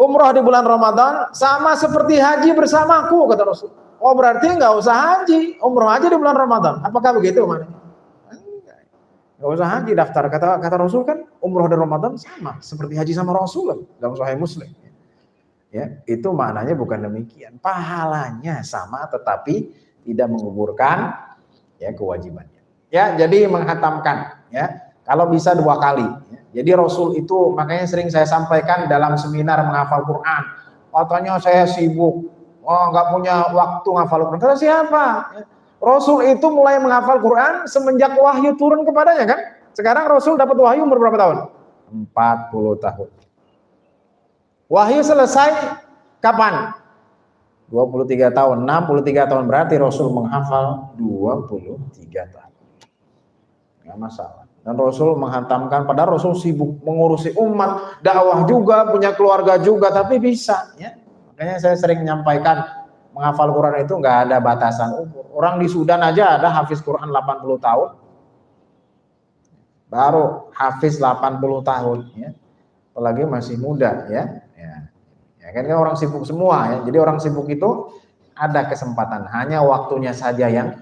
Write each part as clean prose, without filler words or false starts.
Umroh di bulan Ramadan sama seperti haji bersamaku, kata Rasul. Oh, berarti nggak usah haji, umroh aja di bulan Ramadan. Apakah begitu, Man? Nggak usah haji, daftar. Kata Rasul kan, umroh dan Ramadan sama seperti haji sama Rasul dalam Sahih Muslim. Ya, itu maknanya bukan demikian. Pahalanya sama, tetapi tidak menggugurkan ya kewajibannya. Ya, jadi menghatamkan. Ya, kalau bisa 2 kali. Ya. Jadi Rasul itu makanya sering saya sampaikan dalam seminar menghafal Quran. Katanya saya sibuk, nggak punya waktu menghafal Quran. Kata siapa? Ya. Rasul itu mulai menghafal Quran semenjak wahyu turun kepadanya kan? Sekarang Rasul dapat wahyu umur berapa tahun? 40 tahun. Wahyu selesai kapan? 23 tahun, 63 tahun, berarti Rasul menghafal 23 tahun. Nggak masalah. Dan Rasul menghantamkan, padahal Rasul sibuk mengurusi umat, dakwah juga, punya keluarga juga, tapi bisa. Ya. Makanya saya sering menyampaikan, menghafal Quran itu nggak ada batasan umur. Orang di Sudan aja ada hafiz Quran 80 tahun. Baru hafiz 80 tahun. Ya. Apalagi masih muda. Ya. Ya kan orang sibuk semua. Ya. Jadi orang sibuk itu ada kesempatan. Hanya waktunya saja yang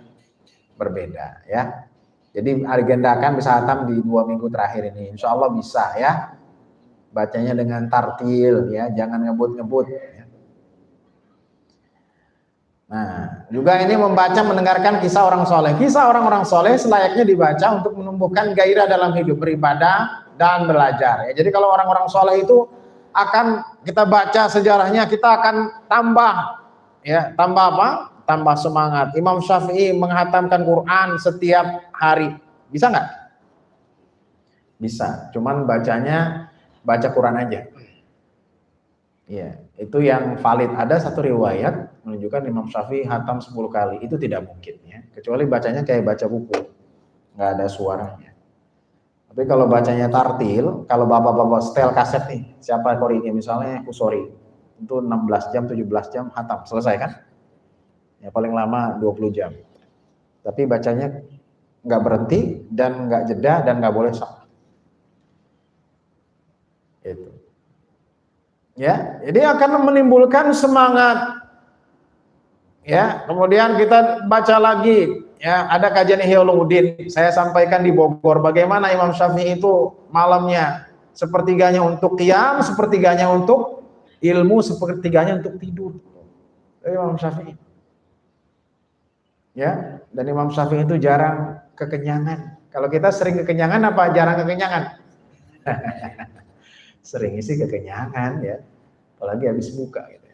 berbeda. Ya. Jadi agendakan bisa hatam di 2 minggu terakhir ini. Insya Allah bisa ya. Bacanya dengan tartil ya, jangan ngebut-ngebut. Ya. Nah, juga ini membaca, mendengarkan kisah orang soleh. Kisah orang-orang soleh selayaknya dibaca untuk menumbuhkan gairah dalam hidup, beribadah dan belajar. Ya, jadi kalau orang-orang soleh itu akan kita baca sejarahnya, kita akan tambah ya, tambah apa? Tambah semangat. Imam Syafi'i menghatamkan Quran setiap hari. Bisa nggak? Bisa. Cuman bacanya baca Quran aja. Iya, itu yang valid. Ada satu riwayat menunjukkan Imam Syafi'i hatam 10 kali. Itu tidak mungkin ya. Kecuali bacanya kayak baca buku. Nggak ada suaranya. Tapi kalau bacanya tartil, kalau bapak-bapak setel kaset nih, siapa korinya misalnya Kusori, itu 16 jam, 17 jam hatam, selesai kan? Ya paling lama 20 jam. Tapi bacanya nggak berhenti dan nggak jeda dan nggak boleh salah. Itu. Ya, jadi akan menimbulkan semangat. Ya, kemudian kita baca lagi. Ya, ada kajian Ihya Ulumuddin. Saya sampaikan di Bogor. Bagaimana Imam Syafi'i itu malamnya sepertiganya untuk qiyam, sepertiganya untuk ilmu, sepertiganya untuk tidur. Imam Syafi'i. Ya, dan Imam Syafi'i itu jarang kekenyangan. Kalau kita sering kekenyangan apa jarang kekenyangan? Sering sih kekenyangan ya, apalagi habis buka gitu.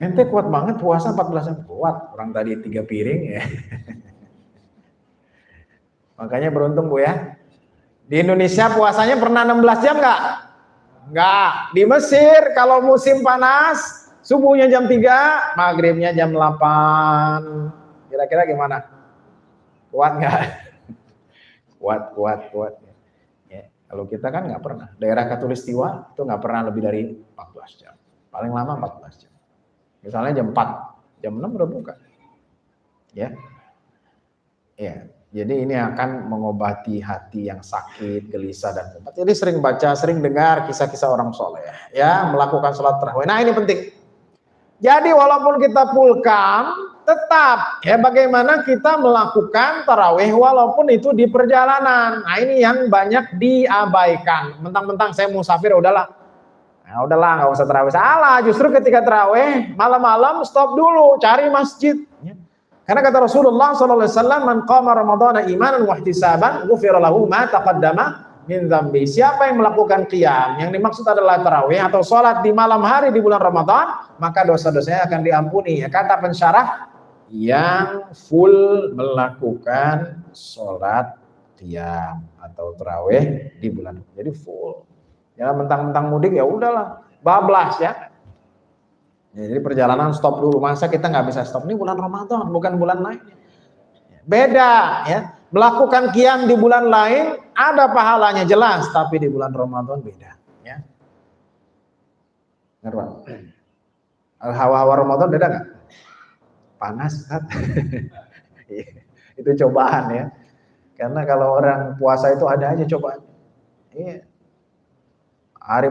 Ente kuat banget puasa 14 jam, kuat. Orang tadi 3 piring ya. Makanya beruntung Bu ya. Di Indonesia puasanya pernah 16 jam nggak? Nggak. Di Mesir kalau musim panas subuhnya jam 3, maghribnya jam 8. Kira-kira gimana? Kuat nggak? Kuat. Ya, kalau kita kan nggak pernah. Daerah Katulistiwa itu nggak pernah lebih dari 14 jam. Paling lama 14 jam. Misalnya jam 4, jam 6 udah buka. Ya. Ya. Jadi ini akan mengobati hati yang sakit, gelisah dan kumat. Jadi sering baca, sering dengar kisah-kisah orang soleh. Ya, melakukan sholat tarawih. Nah ini penting. Jadi walaupun kita pulkam, tetap ya bagaimana kita melakukan tarawih walaupun itu di perjalanan. Nah ini yang banyak diabaikan. Mentang-mentang saya musafir udahlah. Nah, udahlah nggak usah tarawih. Salah, justru ketika tarawih malam-malam stop dulu, cari masjid. Karena kata Rasulullah SAW, man qama ramadhana imanan wa ihtisaban, ghufira lahu ma taqaddama min dzambi. Siapa yang melakukan qiyam, yang dimaksud adalah tarawih atau sholat di malam hari di bulan Ramadan, maka dosa-dosanya akan diampuni. Kata pensyarah, yang full melakukan sholat qiyam atau tarawih di bulan. Jadi full. Ya mentang-mentang mudik ya udahlah, bablas ya. Jadi perjalanan stop dulu. Masa kita nggak bisa stop? Ini bulan Ramadan, bukan bulan lain. Beda ya. Melakukan qiyam di bulan lain ada pahalanya jelas, tapi di bulan Ramadan beda. Ya. Ngerti? Hawa-hawa Ramadan beda nggak? Panas kan? Itu cobaan ya. Karena kalau orang puasa itu ada aja cobaan. Iya. Hari